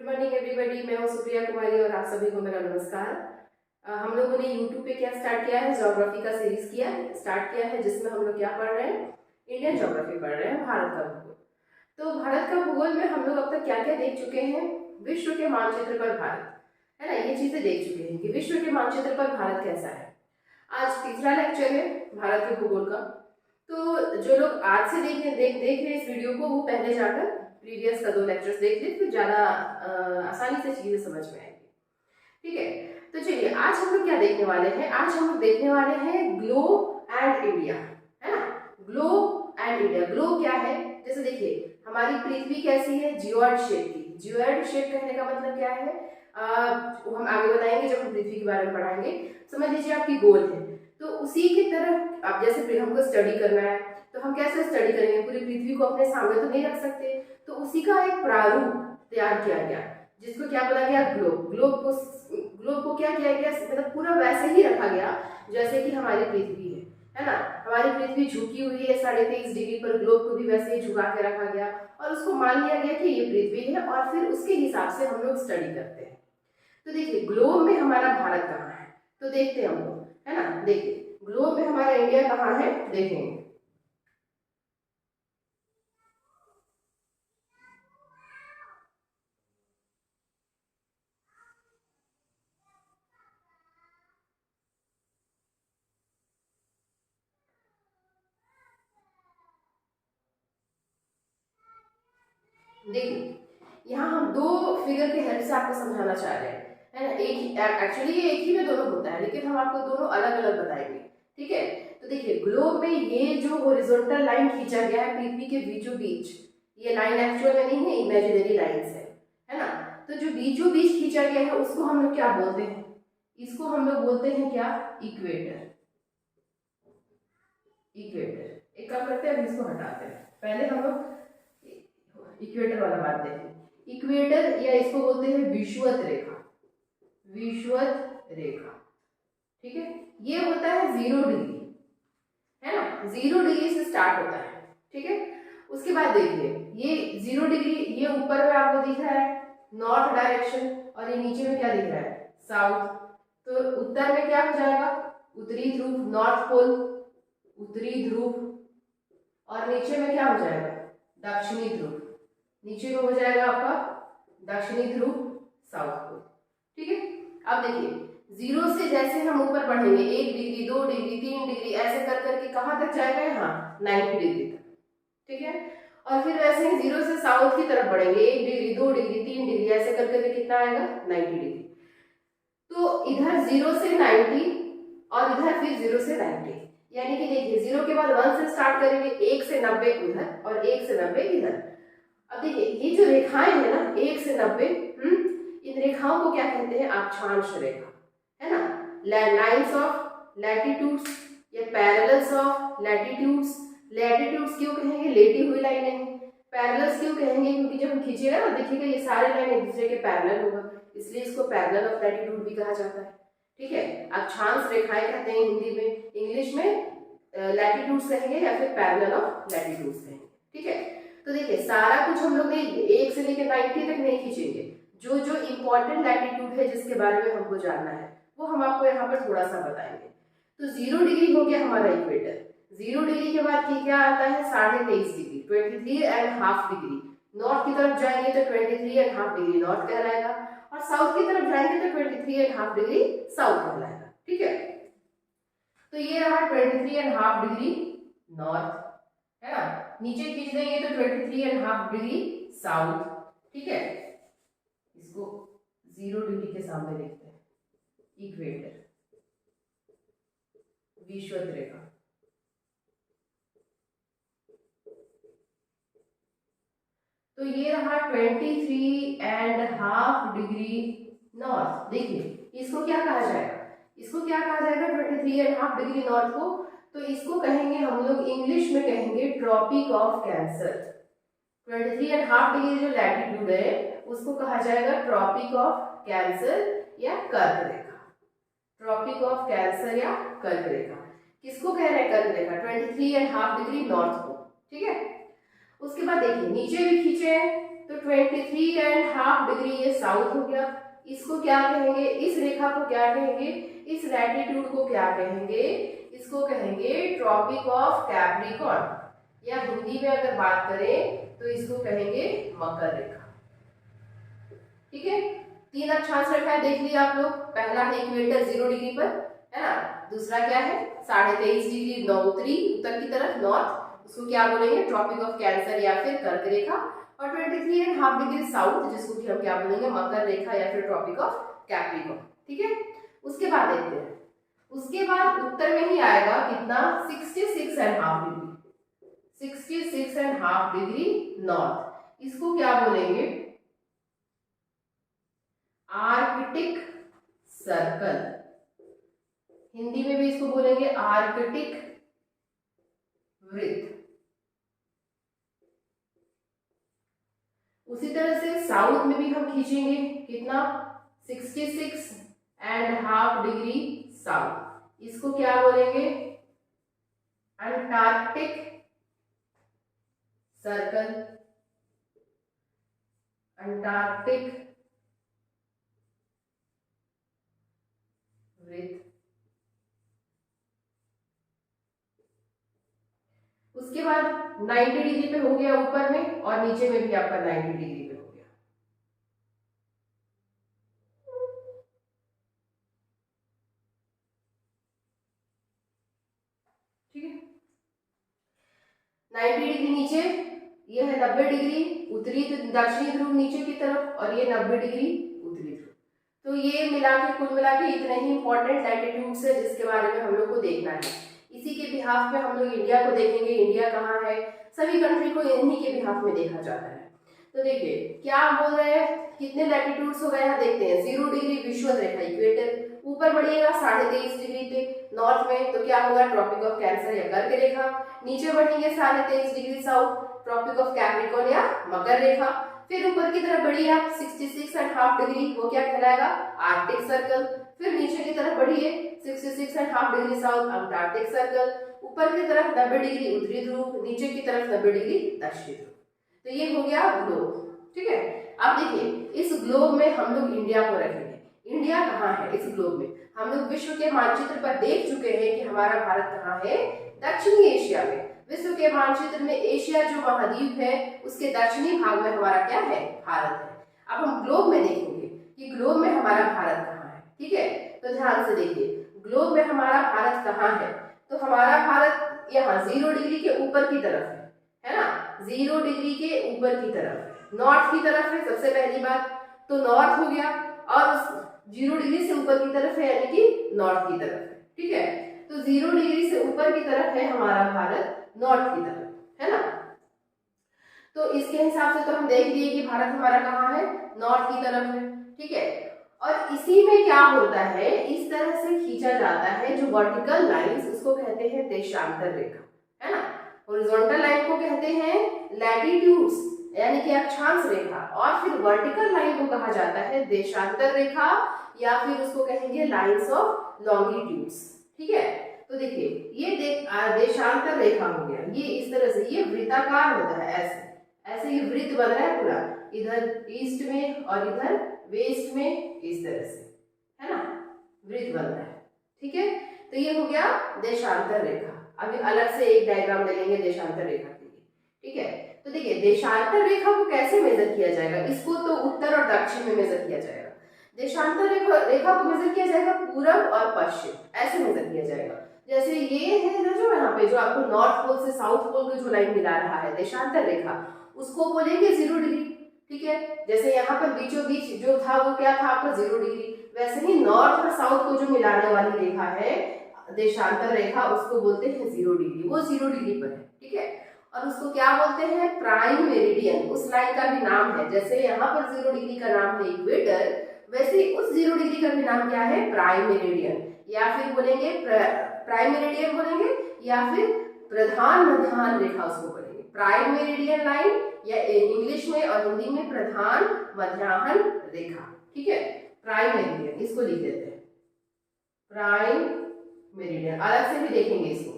Good morning everybody. मैं हूँ सुप्रिया कुमारी और आप सभी को मेरा नमस्कार। हम लोगों ने यूट्यूब पे क्या स्टार्ट किया है, ज्योग्राफी का सीरीज स्टार्ट किया है, जिसमें हम लोग क्या पढ़ रहे हैं, इंडियन ज्योग्राफी पढ़ रहे हैं, भारत का भूगोल। तो भारत का भूगोल में हम लोग अब तक क्या क्या देख चुके हैं, विश्व के मानचित्र पर भारत, है ना, ये चीजें देख चुके हैं कि विश्व के मानचित्र पर भारत कैसा है। आज तीसरा लेक्चर है भारत के भूगोल का। तो जो लोग आज से देख रहे हैं इस वीडियो को, वो पहले जाकर प्रीवियस का 2 लेक्चर्स देख लें, तो ज्यादा आसानी से चीजें समझ में आएंगी। ठीक है, तो चलिए आज हम लोग क्या देखने वाले हैं। आज हम लोग देखने वाले हैं ग्लोब एंड इंडिया, है ना। Globe and India. ग्लोब क्या है, जैसे देखिए हमारी पृथ्वी कैसी है, जियोइड शेप की। जियोइड शेप कहने का मतलब क्या है, वो हम आगे बताएंगे जब हम पृथ्वी के बारे में पढ़ाएंगे। समझ लीजिए आपकी गोल है, तो उसी की तरह अब जैसे हमको स्टडी करना है, तो हम कैसे स्टडी करेंगे, पूरी पृथ्वी को अपने सामने तो नहीं रख सकते, तो उसी का एक प्रारूप तैयार किया गया, जिसको क्या बोला गया, ग्लोब। ग्लोब को क्या किया गया, मतलब पूरा वैसे ही रखा गया जैसे कि हमारी पृथ्वी है ना। हमारी पृथ्वी झुकी हुई है 23.5 डिग्री पर, ग्लोब को भी वैसे ही झुका के रखा गया और उसको मान लिया गया कि ये पृथ्वी है, और फिर उसके हिसाब से हम लोग स्टडी करते हैं। तो देखिए ग्लोब में हमारा भारत कहाँ है, तो देखते हैं हम लोग, है ना। देखिए ग्लोब में हमारा इंडिया कहाँ है, देखेंगे। देखिए यहाँ हम 2 फिगर के हेल्प से आपको समझाना चाह रहे हैं, है ना। एक ही एक्चुअली ये एक ही में दोनों होता है, लेकिन हम आपको दोनों अलग अलग बताएंगे। ठीक है, तो देखिए ग्लोब में ये जो हॉरिजॉन्टल लाइन खींचा गया है पृथ्वी के बीचों बीच, ये लाइन एक्चुअल में नहीं है, इमेजिनरी लाइंस है ना। तो जो बीचों बीच खींचा गया है उसको हम लोग क्या बोलते हैं, इसको हम लोग बोलते हैं क्या, इक्वेटर। इक्वेटर। एक काम करते हैं, अब इसको हटाते हैं, पहले हम लोग इक्वेटर वाला बात देखें। इक्वेटर या इसको बोलते हैं विषुवत रेखा। विषुवत रेखा, ठीक है, ये होता है 0 डिग्री, है ना। 0 डिग्री से स्टार्ट होता है, ठीक है। उसके बाद देखिए ये 0 डिग्री, ये ऊपर में आपको दिख रहा है नॉर्थ डायरेक्शन, और ये नीचे में क्या दिख रहा है, साउथ। तो उत्तर में क्या हो जाएगा, उत्तरी ध्रुव, नॉर्थ पोल, उत्तरी ध्रुव, और नीचे में क्या हो जाएगा, दक्षिणी ध्रुव। नीचे में हो जाएगा आपका दक्षिणी ध्रुव, साउथ पोल। ठीक है, अब देखिए 0 से जैसे हम ऊपर बढ़ेंगे 1 डिग्री, 2 डिग्री, 3 डिग्री, ऐसे कर करके कहां तक जाएगा, यहाँ 90 डिग्री तक। ठीक है, और फिर वैसे ही 0 से साउथ की तरफ बढ़ेंगे 1 डिग्री, 2 डिग्री, 3 डिग्री, ऐसे कर करके कितना आएगा, 90 डिग्री। तो इधर 0 से 90 और इधर फिर 0 से 90, यानी कि देखिए 0 के बाद 1 से स्टार्ट करेंगे, 1 से 90 उधर और 1 से 90 इधर। अब देखिए ये जो रेखाएं है ना 1 से 90, इन रेखाओं को क्या कहते हैं, अक्षांश रेखा, है ना। लाइन्स ऑफ लैटिट्यूड्स या पैरेलल्स ऑफ लैटिट्यूड्स। लैटिट्यूड्स क्यों कहेंगे, लेटी हुई लाइनें हैं। पैरेलल्स क्यों कहेंगे, क्योंकि जब हम खींचेगा ना देखिएगा ये सारे लाइन एक दूसरे के पैरेलल होगा, इसलिए इसको पैरेलल ऑफ लैटिट्यूड भी कहा जाता है। ठीक है, अक्षांश रेखाएं कहते हैं हिंदी में, इंग्लिश में लैटिट्यूड्स कहेंगे या फिर पैरेलल ऑफ लैटिट्यूड्स कहेंगे। ठीक है, तो देखिए सारा कुछ हम लोग 1 से लेकर 90 तक नहीं खींचेंगे, जो जो इम्पोर्टेंट लैटिट्यूड है जिसके बारे में हमको जानना है वो हम आपको यहाँ पर थोड़ा सा बताएंगे। तो 0 डिग्री हो गया हमारा इक्वेटर। 0 डिग्री के बाद क्या आता है, 23.5 डिग्री, 23.5 डिग्री। नॉर्थ की तरफ जाएंगे तो 23.5 डिग्री नॉर्थ कहलाएगा, और साउथ की तरफ जाएंगे तो 23.5 डिग्री साउथ कहलाएगा। ठीक है, तो ये रहा 23.5 डिग्री नॉर्थ, है ना। नीचे खींच देंगे तो 23.5 डिग्री साउथ। ठीक है, इसको 0 डिग्री के सामने लिखते हैं, इक्वेटर, विषुवत रेखा। तो ये रहा 23.5 डिग्री नॉर्थ। देखिए इसको क्या कहा जाएगा, इसको क्या कहा जाएगा 23.5 डिग्री नॉर्थ को, तो इसको कहेंगे हम लोग इंग्लिश में कहेंगे ट्रॉपिक ऑफ कैंसर। 23.5 डिग्री जो लैटिट्यूड है उसको कहा जाएगा ट्रॉपिक ऑफ कैंसर या कर्क रेखा। ट्रॉपिक ऑफ कैंसर या कर्क रेखा, किसको कह रहे हैं, कर्क रेखा, 23.5 डिग्री नॉर्थ को। ठीक है, उसके बाद देखिए नीचे भी खींचे हैं तो 23.5 डिग्री ये साउथ हो गया। इसको क्या कहेंगे, इस रेखा को क्या कहेंगे, इस लैटिट्यूड को क्या कहेंगे, इसको कहेंगे ट्रॉपिक ऑफ कैप्रिकॉर्न, या हिंदी में अगर बात करें तो इसको कहेंगे मकर रेखा। ठीक है, 3 अक्षांश रेखाएं देख लिया आप लोग। पहला है इक्वेटर 0 डिग्री पर, है ना। दूसरा क्या है 23.5 डिग्री उत्तरी उत्तर की तरफ नॉर्थ, उसको क्या बोलेंगे ट्रॉपिक ऑफ कैंसर या फिर कर्क रेखा। और 23.5 डिग्री साउथ, जिसको कि हम क्या बोलेंगे मकर रेखा या फिर ट्रॉपिक ऑफ कैप्रिकॉर्न। ठीक है, उसके बाद देखते हैं, उसके बाद उत्तर में ही आएगा कितना 66.5 डिग्री, 66.5 डिग्री नॉर्थ, इसको क्या बोलेंगे आर्कटिक सर्कल, हिंदी में भी इसको बोलेंगे आर्कटिक वृत्त। उसी तरह से साउथ में भी हम खींचेंगे कितना 66.5 डिग्री साउथ, इसको क्या बोलेंगे अंटार्कटिक सर्कल, अंटार्कटिक वृत्त। उसके बाद 90 डिग्री पे हो गया ऊपर में, और नीचे में भी आपका 90 डिग्री पे हो गया। ठीक है, 90 डिग्री नीचे, ये है 90 डिग्री उत्तरी दक्षिणी ध्रुव नीचे की तरफ, और ये 90 डिग्री उत्तरी ध्रुव। तो ये मिला के कुल मिला के इतने ही इंपॉर्टेंट लैटिट्यूड्स है जिसके बारे में हम लोग को देखना है। इसी के बिहाफ में हम लोग इंडिया को देखेंगे, इंडिया कहाँ है, सभी कंट्री को इन्हीं के बिहाफ में देखा जाता है। तो देखिए क्या बोल रहे हैं, कितने लैटिट्यूड्स हो गए यहाँ देखते हैं। 0 डिग्री विषुवत रेखा इक्वेटर, ऊपर बढ़िएगा 23.5 डिग्री पे नॉर्थ में तो क्या होगा ट्रॉपिक ऑफ कैंसर या कर्क रेखा, नीचे बढ़ेंगे 23.5 degree south tropic of capricorn या मकर रेखा, फिर ऊपर की तरफ बढ़िए आप 66.5 डिग्री, वो क्या कहलाएगा आर्कटिक सर्कल, फिर नीचे की तरफ बढ़िए 66.5 डिग्री साउथ अंटार्कटिक सर्कल, ऊपर की तरफ 90 डिग्री उत्तरी ध्रुव, नीचे की तरफ 90 डिग्री दक्षिणी ध्रुव। तो ये हो गया ग्लोब। ठीक है, अब देखिए इस ग्लोब में हम लोग इंडिया को रखेंगे। इंडिया कहाँ है इस ग्लोब में, हम लोग विश्व के मानचित्र पर देख चुके हैं कि हमारा भारत कहाँ है, दक्षिणी एशिया में। विश्व के मानचित्र में एशिया जो महाद्वीप है उसके दक्षिणी भाग में हमारा क्या है भारत है। अब हम ग्लोब में देखेंगे कि ग्लोब में हमारा भारत कहाँ है। ठीक है, तो ध्यान से देखिए ग्लोब में हमारा भारत कहाँ है, तो हमारा भारत यहाँ 0 डिग्री के ऊपर की तरफ है ना, 0 डिग्री के ऊपर की तरफ नॉर्थ की तरफ है सबसे पहली बात, तो नॉर्थ हो गया, और 0 डिग्री से ऊपर की तरफ है यानी कि नॉर्थ की तरफ है। ठीक है, तो 0 डिग्री से ऊपर की तरफ है हमारा भारत नॉर्थ की तरफ, है ना। तो इसके हिसाब से तो हम देख लिए कि भारत हमारा कहाँ है नॉर्थ की तरफ है। ठीक है, और इसी में क्या होता है इस तरह से खींचा जाता है जो वर्टिकल लाइंस, उसको कहते हैं देशांतर रेखा, है ना। हॉरिजॉन्टल लाइन को कहते हैं लैटिट्यूड्स यानी कि अक्षांश रेखा, और फिर वर्टिकल लाइन को कहा जाता है देशांतर रेखा या फिर उसको कहेंगे लाइंस ऑफ लॉन्गिट्यूड्स। ठीक है, तो देखिए ये देशांतर रेखा हो गया, ये इस तरह से ये वृत्ताकार होता है, ऐसे ऐसे ये वृत्त बन रहा है पूरा, इधर ईस्ट में और इधर वेस्ट में, इस तरह से, है ना, वृत्त बन रहा है। ठीक है, तो ये हो गया देशांतर रेखा। अभी अलग से एक डायग्राम ले लेंगे देशांतर रेखा के लिए। ठीक है, तो देखिए देशांतर रेखा को कैसे मेजर किया जाएगा, इसको तो उत्तर और दक्षिण में मेजर किया जाएगा। देशांतर रेखा को मेजर किया जाएगा पूरब और पश्चिम, ऐसे मेजर किया जाएगा। जैसे ये है ना जो यहाँ पे जो आपको नॉर्थ पोल से साउथ पोल का जो लाइन मिला रहा है देशांतर रेखा, उसको बोलेंगे 0 डिग्री। ठीक है, जैसे यहाँ पर बीचों बीच जो था वो क्या था आपका 0 डिग्री, वैसे ही नॉर्थ और साउथ को जो मिलाने वाली रेखा है देशांतर रेखा उसको बोलते हैं 0 डिग्री, वो 0 डिग्री पर है। ठीक है, और उसको क्या बोलते हैं प्राइम मेरिडियन, उस लाइन का भी नाम है। जैसे यहाँ पर 0 डिग्री का नाम है इक्वेटर, वैसे ही उस 0 डिग्री का भी नाम क्या है प्राइम मेरिडियन, या फिर बोलेंगे प्राइम मेरिडियन बोलेंगे, या फिर प्रधान मध्याह्न रेखा उसको बोलेंगे, प्राइम मेरिडियन लाइन, या इंग्लिश में और हिंदी में प्रधान मध्याह्न रेखा। ठीक है, प्राइम मेरिडियन इसको लिख देते हैं प्राइम मेरिडियन, अलग से भी देखेंगे इसको,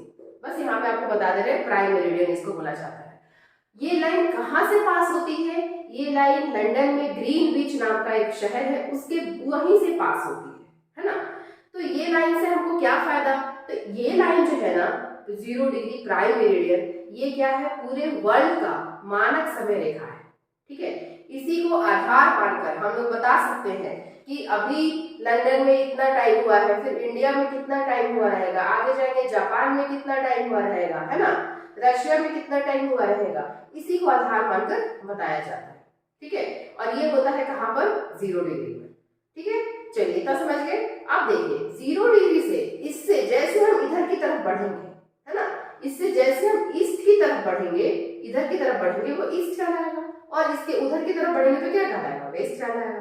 बस यहाँ पे आपको बता दे रहे हैं प्राइम मेरिडियन इसको बोला जाता है। ये लाइन कहाँ से पास होती है, ये लाइन लंदन में ग्रीनविच नाम का एक शहर है उसके वहीं से पास होती है ना। तो ये लाइन से हमको क्या फायदा, तो ये लाइन जो है ना 0 डिग्री प्राइम मेरिडियन, ये क्या है, पूरे वर्ल्ड का मानक समय रेखा है, ठीक है। इसी को आधार मानकर हम लोग बता सकते हैं कि अभी लंदन में इतना टाइम हुआ है, फिर इंडिया में कितना टाइम हुआ रहेगा, आगे जाके जापान में कितना टाइम हुआ रहेगा, है ना, रशिया में कितना टाइम हुआ रहेगा, इसी को आधार मानकर बताया जाता है, ठीक है। और ये होता है कहाँ पर, 0 डिग्री पर, ठीक है। चलिए इतना समझ गए। अब देखिए 0 डिग्री से इससे जैसे हम इधर की तरफ बढ़ेंगे, है ना, इससे जैसे हम ईस्ट की तरफ बढ़ेंगे, इधर की तरफ बढ़ेंगे, वो ईस्ट कहलाएगा, और इसके उधर की तरफ बढ़ेंगे तो क्या कहलाएगा, वेस्ट कहलाएगा।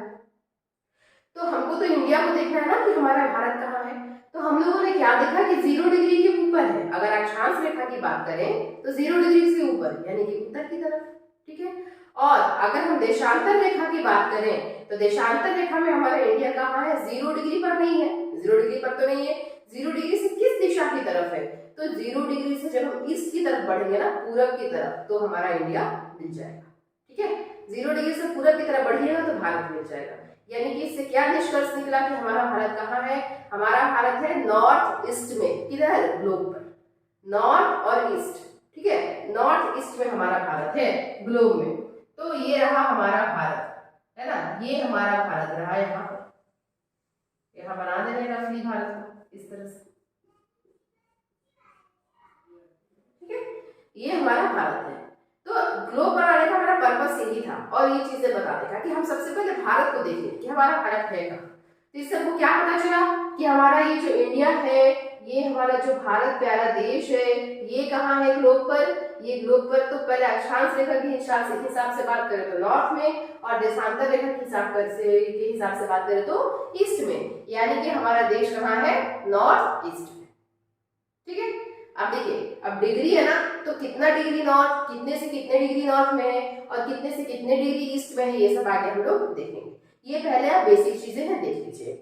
तो हमको तो इंडिया को देखना है ना कि हमारा भारत कहाँ है। तो हम लोगों ने क्या देखा कि 0 डिग्री के ऊपर है, अगर अक्षांश रेखा की बात करें तो 0 डिग्री से ऊपर यानी कि उत्तर की तरफ, ठीक है। और अगर हम देशांतर रेखा की बात करें तो देशांतर रेखा में हमारा इंडिया कहाँ है, 0 डिग्री पर नहीं है, 0 डिग्री पर तो नहीं है। 0 डिग्री से किस दिशा की तरफ है, तो 0 डिग्री से जब हम ईस्ट की तरफ बढ़ेंगे ना, पूरब की तरफ, तो हमारा इंडिया मिल जाएगा, ठीक है। 0 डिग्री से पूरब की तरफ बढ़िएगा तो भारत मिल जाएगा। यानी कि इससे क्या निष्कर्ष निकला कि हमारा भारत कहाँ है, हमारा भारत है नॉर्थ ईस्ट में, किधर, ग्लोब पर, नॉर्थ और ईस्ट, ठीक है, नॉर्थ ईस्ट में हमारा भारत है ग्लोब में। तो ये रहा हमारा भारत, है ना, ये हमारा भारत रहा, यहाँ पर, यहाँ बना देने रफली भारत को इस तरह से, ठीक है, ये हमारा भारत है। तो ग्लोब बनाने का हमारा पर्पस यही था, और ये चीजें बताने का कि हम सबसे पहले भारत को देखें कि हमारा भारत है कहाँ। तो इससे हमको क्या पता चला कि हमारा ये जो इंडिया है, ये हमारा जो भारत प्यारा देश है, ये कहाँ है ग्लोब पर, ये ग्लोब पर तो पहले अक्षांश रेखा के हिसाब से बात करें तो नॉर्थ में, और देशांतर रेखा के हिसाब से बात करें तो ईस्ट में, यानी कि हमारा देश कहाँ है, नॉर्थ ईस्ट में, ठीक है। अब देखिए, अब डिग्री है ना, तो कितना डिग्री नॉर्थ, कितने से कितने डिग्री नॉर्थ में है, और कितने से कितने डिग्री ईस्ट में है, ये सब आगे हम लोग देखेंगे। ये पहले आप बेसिक चीजें हैं देख लीजिए।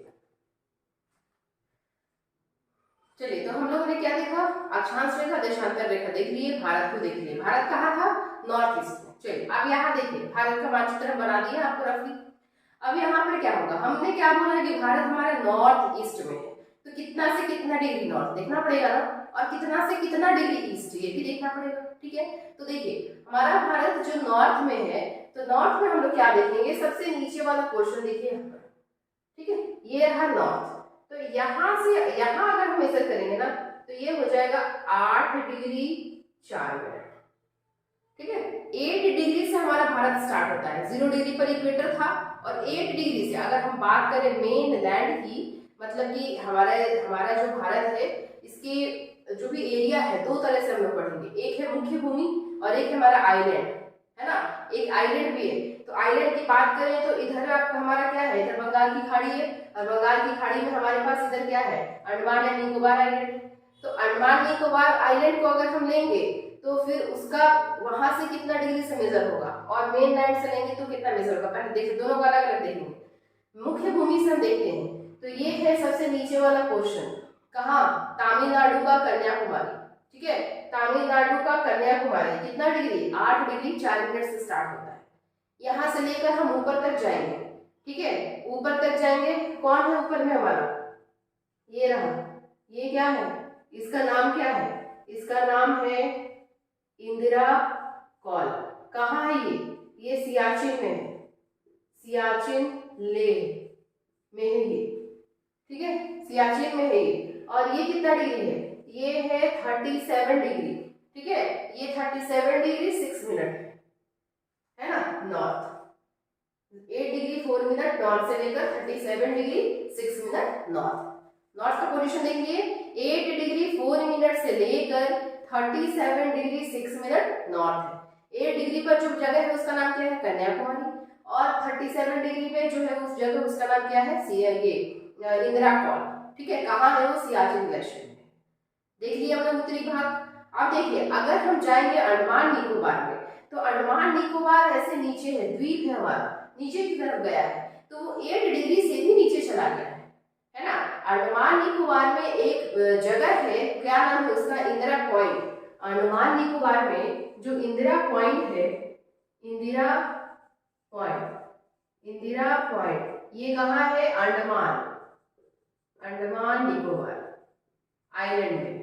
चलिए, तो हम लोगों ने क्या देखा, अक्षांश रेखा, देशांतर रेखा देख लिए, भारत को देख लिए। भारत कहाँ था, नॉर्थ ईस्ट में। चलिए अब यहाँ देखिए, भारत का मानचित्र बना दिया आपको रफली। अब यहाँ पर क्या होगा, हमने क्या बोला है कि भारत हमारे नॉर्थ ईस्ट में है, तो कितना से कितना डिग्री नॉर्थ देखना पड़ेगा ना, और कितना से कितना डिग्री ईस्ट ये भी देखना पड़ेगा, ठीक है। तो देखिए हमारा भारत जो नॉर्थ में है, तो नॉर्थ में हम लोग क्या देखेंगे, सबसे नीचे वाला पोर्शन देखिए यहाँ पर, ठीक है, ये रहा नॉर्थ। तो यहाँ से यहाँ अगर हम मेजर करेंगे ना, तो ये हो जाएगा 8 डिग्री 4 मिनट, ठीक है। 8 डिग्री से हमारा भारत स्टार्ट होता है, 0 डिग्री पर इक्वेटर था, और 8 डिग्री से अगर हम बात करें मेन लैंड की, मतलब कि हमारा जो भारत है, इसके जो भी एरिया है, दो तरह से हम लोग पढ़ेंगे, एक है मुख्य भूमि और एक है हमारा आइलैंड, है ना, एक आइलैंड भी है। तो आइलैंड की बात करें तो इधर आपका हमारा क्या है, इधर बंगाल की खाड़ी है, और बंगाल की खाड़ी में हमारे पास इधर क्या है, अंडमान एंड निकोबार आइलैंड। तो अंडमान निकोबार आइलैंड को अगर हम लेंगे तो फिर उसका वहां से कितना डिग्री से मेजर होगा, और मेन लैंड से लेंगे तो कितना मेजर होगा, पहले देखिए दोनों का अलग अलग देखेंगे। मुख्य भूमि से हम देखते हैं तो ये है सबसे नीचे वाला पोर्शन, कहाँ, तमिलनाडु का कन्याकुमारी, ठीक है, तमिलनाडु का कन्याकुमारी कितना डिग्री, 8 डिग्री 4 मिनट से स्टार्ट होता है। यहाँ से लेकर हम ऊपर तक जाएंगे, ठीक है, ऊपर तक जाएंगे, कौन है ऊपर में हमारा, ये रहा, ये क्या है, इसका नाम क्या है, इसका नाम है इंदिरा कॉल। कहाँ है ये सियाचिन में है, सियाचिन लेह में है ये, ठीक है, सियाचिन में है ये। और ये कितना डिग्री है, ये है 37 डिग्री, ठीक है, ये 37 डिग्री 6 मिनट है ना, नॉर्थ 8 डिग्री 4 मिनट नॉर्थ से लेकर 37 डिग्री 6 मिनट नॉर्थ। नॉर्थ का पोजीशन देखिए, 8 डिग्री 4 मिनट से लेकर 37 डिग्री 6 मिनट नॉर्थ है। 8 डिग्री पर जो जगह है उसका नाम क्या है, कन्याकुमारी, और 37 डिग्री पे जो है उस जगह उसका नाम क्या है, ये इंदिरा कॉल, ठीक है। कहाँ है वो, सियाचिन ग्लेशियर में। देख लिया हमने उत्तरी भाग। अब देखिए अगर हम जाएंगे अंडमान निकोबार में, तो अंडमान निकोबार ऐसे नीचे है, द्वीप है हमारा, नीचे की तरफ गया है, तो वो 8 डिग्री से भी नीचे चला गया है ना। अंडमान निकोबार में एक जगह है, क्या नाम है उसका, इंदिरा पॉइंट। अंडमान निकोबार में जो इंदिरा पॉइंट है, इंदिरा पॉइंट, इंदिरा पॉइंट, ये कहाँ है? अंडमान, अंडमान निकोबार आइलैंड में,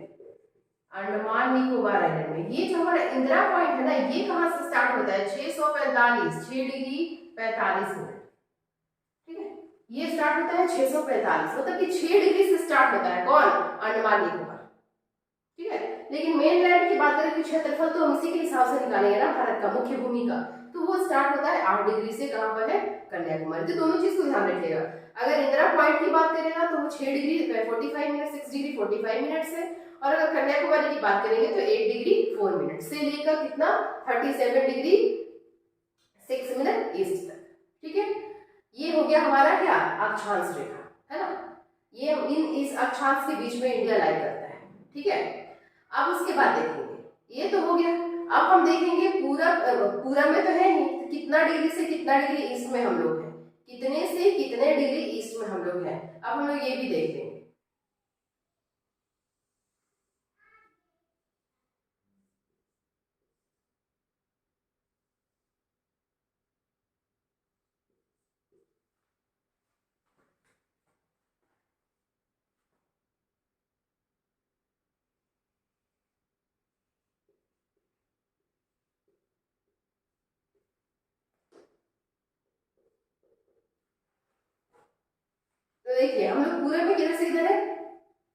अंडमान निकोबार आइलैंड में। ये जो हमारा इंदिरा पॉइंट है ना, ये कहाँ से स्टार्ट होता है? 645, 6 डिग्री 45 मिनट, ठीक है। ये स्टार्ट होता है 645, मतलब कि 6 डिग्री से स्टार्ट होता है। कौन? अंडमान निकोबार, ठीक है। लेकिन मेनलैंड की बात करें कि क्षेत्रफल तो हम इसी के हिसाब से निकालेंगे ना, भारत का मुख्य भूमि का, तो वो स्टार्ट होता है 8 डिग्री से। कहां पर है? कन्याकुमारी। तो दोनों चीज को ध्यान रखिएगा। अगर इंदिरा पॉइंट की बात करें ना तो वो 6 डिग्री 45 मिनट, 6 डिग्री 45 मिनट से, और अगर कन्याकुमारी की बात करेंगे तो 8 डिग्री 4 मिनट से लेकर कितना? 37 डिग्री 6 मिनट ईस्ट तक, ठीक है। ये हो गया हमारा क्या? अक्षांश रेखा, है ना। ये इस अक्षांश के बीच में इंडिया लाई करता है, ठीक है। अब उसके बाद देखेंगे, ये तो हो गया। अब हम देखेंगे पूरा में तो है ही, तो कितना डिग्री से कितना डिग्री ईस्ट में हम लोग हैं, कितने से कितने डिग्री ईस्ट में हम लोग हैं। अब हम लोग ये भी देख लेंगे। तो देखिए हम लोग पूरे में किधर से किधर है?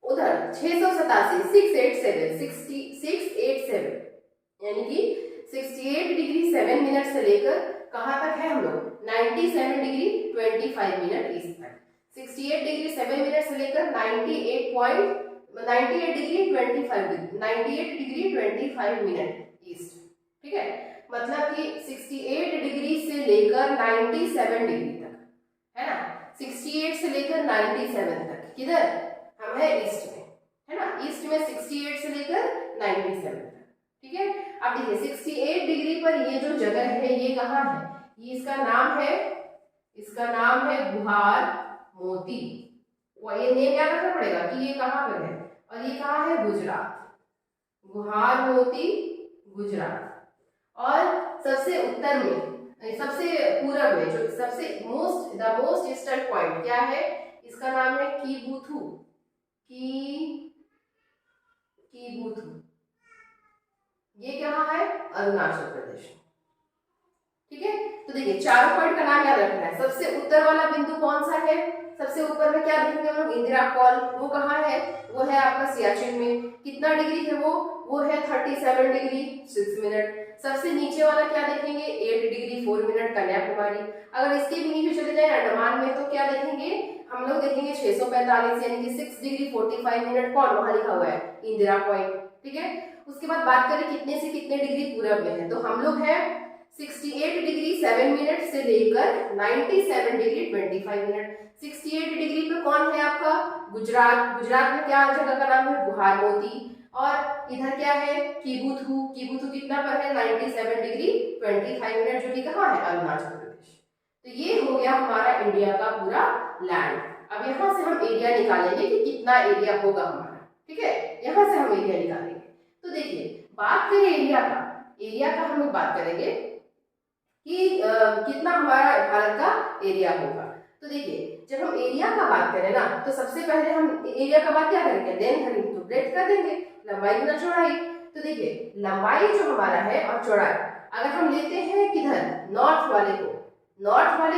उधर 687, 687, यानी कि 68 डिग्री 7 मिनट से लेकर कहां तक है हम लोग? 97 डिग्री 25 मिनट ईस्ट तक। 68 डिग्री 7 मिनट से लेकर 98 डिग्री 25 मिनट ईस्ट, ठीक है। मतलब कि 68 डिग्री से लेकर 97 डिग्री तक, है ना। 68 से लेकर 97 तक किधर? हम है ईस्ट में, है ना। ईस्ट में 68 से लेकर 97 तक, ठीक है। अब देखिए 68 डिग्री पर ये जो जगह है ये कहाँ है? ये इसका नाम है गुहार मोती। और ये नेम याद रखना पड़ेगा कि ये कहाँ पर है, और ये कहाँ है? गुजरात, गुहार मोती गुजरात। और सबसे उत्तर में, सबसे पूरब में, जो सबसे मोस्ट ईस्टर्न पॉइंट क्या है? इसका नाम है कीबुथु, कीबुथु। ये कहाँ है? अरुणाचल प्रदेश, ठीक है। तो देखिए चारों पॉइंट का नाम याद रखना है। सबसे उत्तर वाला बिंदु कौन सा है? सबसे ऊपर में क्या देखेंगे हम लोग? इंदिरा कॉल, वो कहाँ है? वो है आपका सियाचिन में। कितना डिग्री है वो है 37 डिग्री 6 मिनट। सबसे नीचे वाला क्या देखेंगे? 8 डिग्री 4 मिनट कन्याकुमारी। अगर इसके भी नीचे चले जाए अंडमान में तो क्या देखेंगे हम लोग? देखेंगे 645 यानी कि 6 डिग्री 45 मिनट। कौन? वहां लिखा हुआ है इंदिरा पॉइंट, ठीक है। उसके बाद बात करें कितने से कितने डिग्री पूरब में है, तो हम लोग है 68 डिग्री 7 मिनट से लेकर 97 डिग्री 25 मिनट। 68 डिग्री पे कौन है आपका? गुजरात। गुजरात में क्या जगह का नाम है? गुहार मोती। और इधर क्या है? कीबुथु। कीबुथु कितना पर है? 97 डिग्री 25 मिनट, जो कि कहाँ है? अरुणाचल प्रदेश। तो ये हो गया हमारा इंडिया का पूरा लैंड। अब यहाँ से हम एरिया निकालेंगे कि कितना एरिया होगा हमारा, ठीक है। यहाँ से हम एरिया निकालेंगे। तो देखिए बात करें एरिया का हम लोग बात करेंगे कि कितना हमारा भारत का एरिया होगा। तो देखिए जब हम एरिया का बात करें ना, तो सबसे पहले हम एरिया का बात क्या करेंगे? लेंथ तो ब्रेथ कर देंगे, लंबाई गुना चौड़ाई। तो देखिए लंबाई जो हमारा है और चौड़ाई अगर हम लेते हैं किधर? नॉर्थ वाले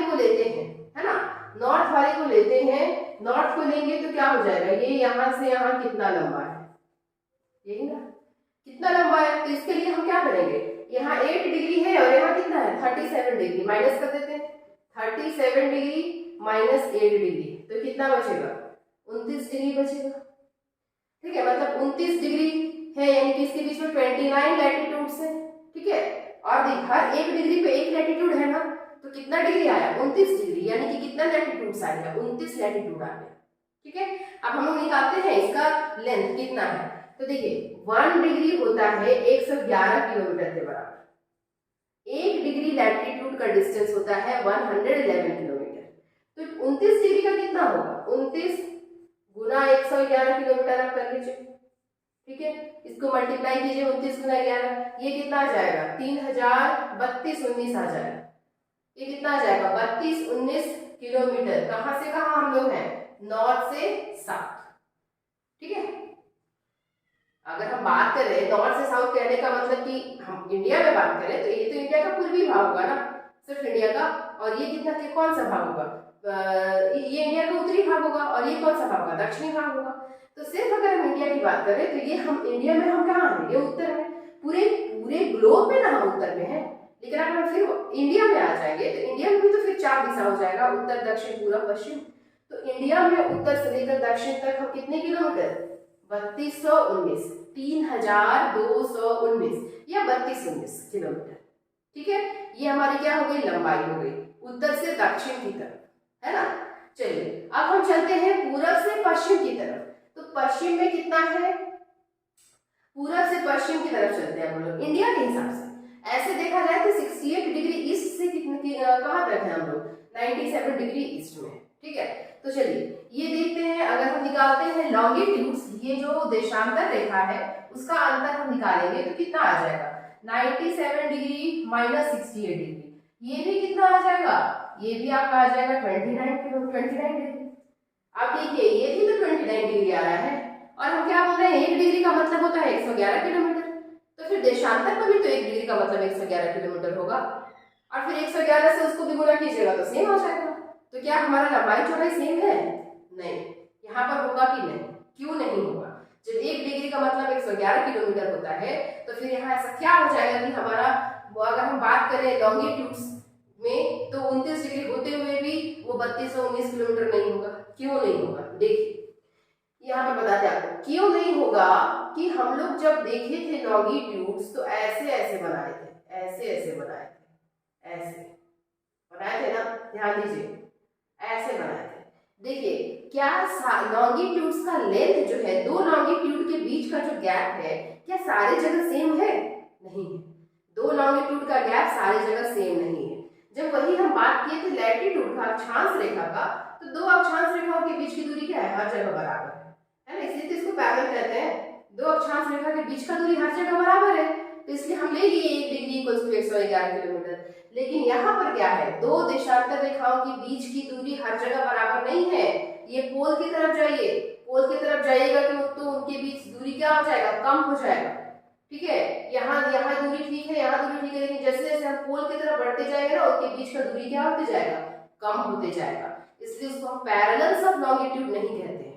को लेते हैं, है ना। नॉर्थ वाले को लेते हैं, नॉर्थ को लेंगे तो क्या हो जाएगा? ये यहाँ से यहाँ कितना लंबा है? यही ना, कितना लंबा है। तो इसके लिए हम क्या करेंगे? यहाँ 8 डिग्री है और यहाँ कितना है? 37 डिग्री। माइनस कर देते हैं, 37 डिग्री माइनस 8 डिग्री, तो कितना बचेगा? 29 डिग्री बचेगा, ठीक है। मतलब 29 डिग्री है, यानी कि इसके बीच में 29 लैटिट्यूड है, ठीक है। और देख हर 1 डिग्री पे 1 लैटिट्यूड है ना, तो कितना डिग्री आया? 29 डिग्री, यानी कि कितना लैटिट्यूड आया? 29 लैटिट्यूड आ गया, ठीक है। अब हम लोग निकालते हैं इसका लेंथ कितना है। तो देखिए 1 डिग्री होता है 111 किलोमीटर के बराबर। 1 डिग्री लैटिट्यूड का डिस्टेंस होता है 111 किलोमीटर। तो 29 डिग्री का कितना होगा? 29 गुना 111 किलोमीटर आप कर लीजिए, ठीक है। इसको मल्टीप्लाई कीजिए 29 गुना 11, ये कितना आ जाएगा? 3032 19 आ जाएगा। ये कितना आ जाएगा 32-19 किलोमीटर। कहां से कहां हम लोग हैं, नॉर्थ से साउथ। ठीक है, अगर हम बात करें नॉर्थ से साउथ कहने का मतलब कि हम इंडिया में बात करें तो ये तो इंडिया का पूर्वी भाग होगा ना, सिर्फ इंडिया का। और ये कितना के कौन सा भाग होगा, ये इंडिया का उत्तरी भाग होगा, और ये कौन सा भाग होगा, दक्षिणी भाग होगा। तो सिर्फ अगर हम इंडिया की बात करें तो ये हम इंडिया में हम कहाँ हैं, ये उत्तर में। पूरे पूरे ग्लोब में ना हम उत्तर में हैं, लेकिन अगर हम फिर इंडिया में आ जाएंगे तो इंडिया में भी तो फिर 4 दिशा हो जाएगा, उत्तर दक्षिण पूर्व पश्चिम। तो इंडिया में उत्तर से लेकर दक्षिण तक हम कितने किलोमीटर, 3219, 3219 या 3219 किलोमीटर। ठीक है, ये हमारी क्या हो गई, लंबाई हो गई उत्तर से दक्षिण की तरफ, है ना। चलिए अब हम चलते हैं पूरब से पश्चिम की तरफ। तो पश्चिम में कितना है, पूरब से पश्चिम की तरफ चलते हैं हम लोग इंडिया के हिसाब से। ऐसे देखा जाए तो 68 डिग्री ईस्ट से कितने कहां तक है हम लोग, 97 डिग्री ईस्ट में। ठीक है, तो चलिए ये देखते हैं, अगर हम निकालते हैं लॉन्गिट्यूड्स, ये जो देशांतर रेखा है उसका अंतर हम निकालेंगे तो कितना आ जाएगा, 97 डिग्री माइनस 68 डिग्री, ये भी कितना आ जाएगा, ये भी आपका आ जाएगा 29 डिग्री। अब देखिए ये भी तो 29 डिग्री आ रहा है, और हम क्या बोल रहे हैं 1 डिग्री का मतलब होता है 111 किलोमीटर। तो फिर देशांतर का भी तो 1 डिग्री का मतलब 111 किलोमीटर होगा, और फिर 111 से उसको भी गुणा कीजिएगा तो सेम हो जाएगा। तो क्या हमारा लंबाई चौड़ाई सेम है, नहीं, यहाँ पर होगा कि नहीं, क्यों नहीं होगा। जब 1 डिग्री का मतलब 111 किलोमीटर होता है तो फिर यहाँ ऐसा क्या हो जाएगा कि हमारा, अगर हम बात करें लॉन्गिट्यूड्स में तो 29 डिग्री होते हुए भी वो 3219 किलोमीटर नहीं होगा। क्यों नहीं होगा, देखिए यहाँ पर बताते हैं आपको क्यों नहीं होगा, कि हम लोग जब देखे थे लॉन्गिट्यूड्स तो ऐसे ऐसे बनाए थे, ऐसे ऐसे बनाए थे, ऐसे बनाए थे ना, ध्यान दीजिए ऐसे बनाए थे। देखिए क्या लॉन्गिट्यूड्स का लेंथ जो है, दो लॉन्गिट्यूड के बीच का जो गैप है, क्या सारी जगह सेम है, नहीं है। दो लॉन्गिट्यूड का गैप सारी जगह सेम नहीं है। जब वही हम बात किए थे लैटिट्यूड का, अक्षांश रेखा का, तो दो अक्षांश रेखाओं के बीच की दूरी क्या है, हर जगह बराबर है ना, इसलिए तो इसको पैरेलल कहते हैं। दो अक्षांश रेखा के बीच का दूरी हर जगह बराबर है, तो इसलिए हम ले लिए 1 डिग्री इक्वल्स टू 111 किलोमीटर। लेकिन यहाँ पर क्या है, दो देशांतर रेखाओं के बीच की दूरी हर जगह बराबर नहीं है। ये पोल की तरफ जाइए, पोल की तरफ जाइएगा तो उनके बीच दूरी क्या हो जाएगा, कम हो जाएगा। ठीक है, यहाँ दूरी ठीक है, यहाँ दूरी ठीक है, लेकिन जैसे जैसे हम पोल की तरफ बढ़ते जाएंगे ना, उनके बीच का दूरी क्या होते जाएगा, कम होते जाएगा। इसलिए उसको हम पैरेलल्स ऑफ लॉन्गिट्यूड नहीं कहते हैं,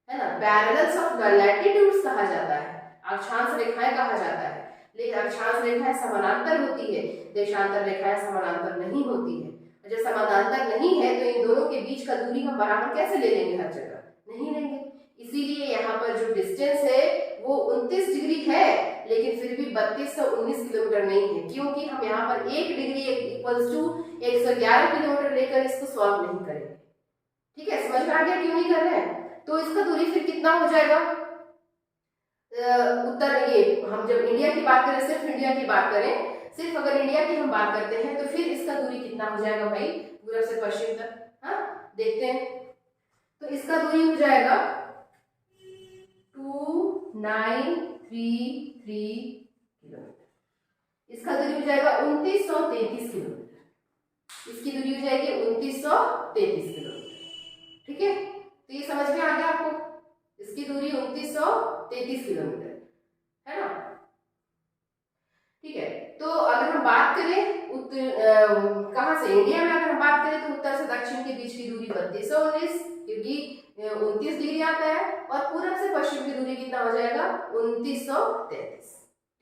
है ना, पैरेलल्स ऑफ लैटिट्यूड्स कहा जाता है, अक्षांश रेखाएं कहा जाता है। लेकिन अक्षांश रेखाएं समानांतर होती है, देशांतर रेखाएं समानांतर नहीं होती है। जब समानांतर नहीं है तो इन दोनों के बीच का दूरी हम बराबर कैसे ले लेंगे, हर जगह नहीं लेंगे। इसीलिए यहाँ पर जो डिस्टेंस है वो 29 डिग्री है, लेकिन फिर भी 3219 किलोमीटर नहीं है, क्योंकि हम यहाँ पर 1 डिग्री इक्वल्स टू 111 किलोमीटर लेकर इसको सॉल्व नहीं करेंगे। ठीक है, समझ में आ गया क्यों नहीं कर रहे हैं। तो इसका दूरी फिर कितना हो जाएगा, उत्तर, ये हम जब इंडिया की बात करें, सिर्फ इंडिया की बात करें, सिर्फ अगर इंडिया की हम बात करते हैं तो फिर इसका दूरी कितना हो जाएगा भाई, पूरब से पश्चिम तक। हाँ देखते हैं, तो इसका दूरी हो जाएगा 2933 किलोमीटर। इसका दूरी हो जाएगा 2933 किलोमीटर। इसकी दूरी हो जाएगी 2933 किलोमीटर। ठीक है, तो ये समझ में आ गया आपको, इसकी दूरी 2933 किलोमीटर है ना। ठीक है, तो अगर हम बात करें कहां से, इंडिया में अगर हम बात करें तो उत्तर से दक्षिण के बीच की दूरी 3219, क्योंकि 29 डिग्री आता है, और पूरब से पश्चिम की दूरी कितना हो जाएगा 2933।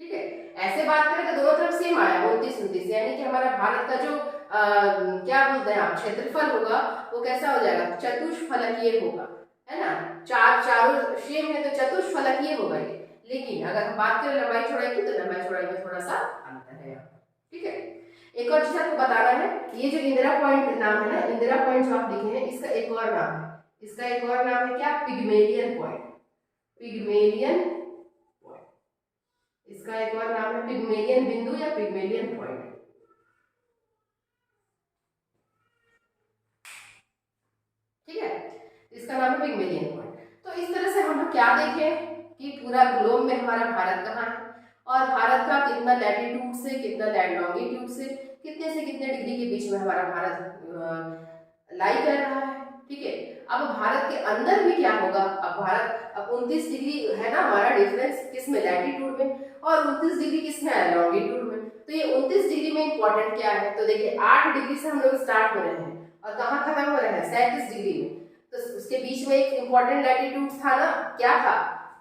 ठीक है, ऐसे बात करें तो दोनों तरफ सेम आया 2929, यानी कि हमारा भारत का जो क्या बोलते हैं आप, क्षेत्रफल होगा वो कैसा हो जाएगा, चतुष्फलकीय होगा, है ना। चारों सेम है तो चतुष्फलकीय होगा ये। लेकिन अगर हम बात करें लंबाई चौड़ाई की तो लंबाई चौड़ाई में थोड़ा सा अंतर है यहाँ। ठीक है, एक और चीज आपको बताना है, ये जो इंदिरा पॉइंट नाम है ना, इंदिरा पॉइंट जो आप लिखे हैं, इसका एक और नाम है, इसका एक और नाम है क्या, पिग्मेलियन पॉइंट। पिग्मेलियन पॉइंट, इसका एक और नाम है पिग्मेलियन बिंदु या पिग्मेलियन पॉइंट। ठीक है, इसका नाम है पिग्मेलियन पॉइंट। तो इस तरह से हम क्या देखें कि पूरा ग्लोब में हमारा भारत कहाँ है, और भारत का कितना लैटिट्यूड से कितना लॉन्गिट्यूड से कितने डिग्री के बीच में हमारा भारत लाई कर रहा है। ठीक है, अब भारत के अंदर भी क्या होगा, अब 29 डिग्री है ना हमारा डिफरेंस, किसमें, लैटिट्यूड में, और 29 डिग्री किसमें है, लॉन्गिट्यूड में। तो ये 29 डिग्री में इंपॉर्टेंट क्या है, तो देखिए 8 डिग्री से हम लोग स्टार्ट हो रहे हैं और कहाँ खत्म हो रहे हैं, 37 डिग्री में। तो उसके बीच में एक इंपॉर्टेंट लैटिट्यूड था ना, क्या था,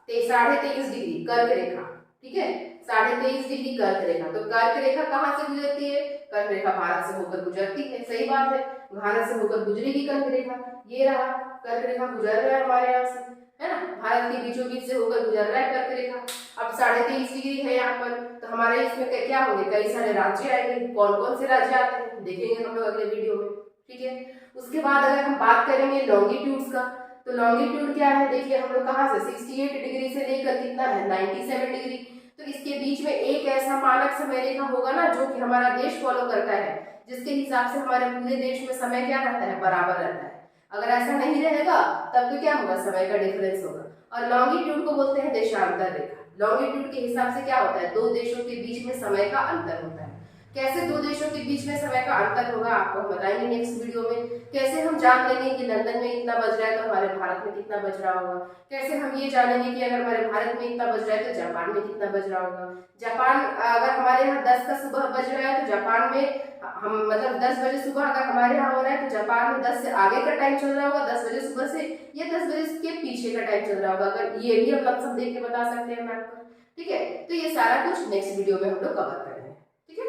23.5 डिग्री कर्क रेखा। ठीक है, 23.5 डिग्री कर्क रेखा। तो कर्क रेखा कहाँ से गुजरती है, कर्क रेखा भारत से होकर गुजरती है, सही बात है, भारत से होकर गुजरेगी कर्क रेखा। ये रहा कर्क रेखा गुजर रहा है हमारे यहाँ से, है ना, भारत के बीचों बीच से होकर गुजर रहा है कर्क रेखा। अब 23.5 डिग्री है यहाँ पर, तो हमारे इसमें क्या होंगे, कई सारे राज्य आएंगे। कौन कौन से राज्य आते हैं देखेंगे हम लोग अगले वीडियो में। ठीक है, उसके बाद अगर हम बात करेंगे लॉन्गिट्यूड्स का, तो लॉन्गिट्यूड क्या है, देखिए हम लोग कहाँ से 68 डिग्री से लेकर कितना है 97 डिग्री। तो इसके बीच में एक ऐसा मानक समय रेखा होगा ना जो कि हमारा देश फॉलो करता है, जिसके हिसाब से हमारे पूरे देश में समय क्या रहता है, बराबर रहता है। अगर ऐसा नहीं रहेगा तब तो क्या होगा, समय का डिफरेंस होगा। और लॉन्गिट्यूड को बोलते हैं देशांतर रेखा। लॉन्गिट्यूड के हिसाब से क्या होता है, दो देशों के बीच में समय का अंतर होता है। कैसे दो देशों के बीच में समय का अंतर होगा आपको हम बताएंगे नेक्स्ट वीडियो में। कैसे हम जान लेंगे कि लंदन में इतना बज रहा है तो हमारे भारत में कितना बज रहा होगा। कैसे हम ये जानेंगे कि अगर हमारे भारत में इतना बज रहा है तो जापान में कितना बज रहा होगा। जापान अगर हमारे यहाँ 10 का सुबह बज रहा है तो जापान में हम मतलब 10 बजे सुबह अगर हमारे यहाँ हो रहा है तो जापान में 10 से आगे का टाइम चल रहा होगा, 10 बजे सुबह से, या 10 बजे के पीछे का टाइम चल रहा होगा। अगर ये भी हम सब देख के बता सकते हैं मैप पर। ठीक है, तो ये सारा कुछ नेक्स्ट वीडियो में हम लोग कवर करेंगे। ठीक है,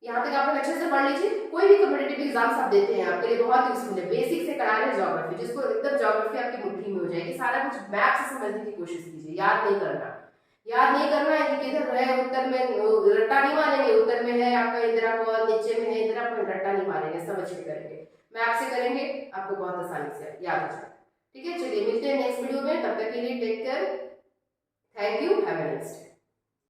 यहाँ तक आप लोग अच्छे से पढ़ लीजिए। कोई भी कॉम्पिटिटिव एग्जाम्स आप देते हैं आपके लिए बहुत यूजफुल है। बेसिक से करा रहे ज्योग्राफी, जिसको एकदम ज्योग्राफी आपकी मुट्ठी में हो जाएगी। सारा कुछ मैप से समझने की कोशिश कीजिए, याद नहीं करना है कि किधर है, उत्तर में रट्टा नहीं मारेंगे, उत्तर में है आपका इंदिरा कॉल, नीचे में है इंदिरा कॉल, रट्टा नहीं मारेंगे, समझ के करेंगे, मैप से करेंगे, आपको बहुत आसानी से याद हो जाएगा। ठीक है, चलिए मिलते हैं नेक्स्ट वीडियो में, तब तक के लिए take care, thank you, have a nice day.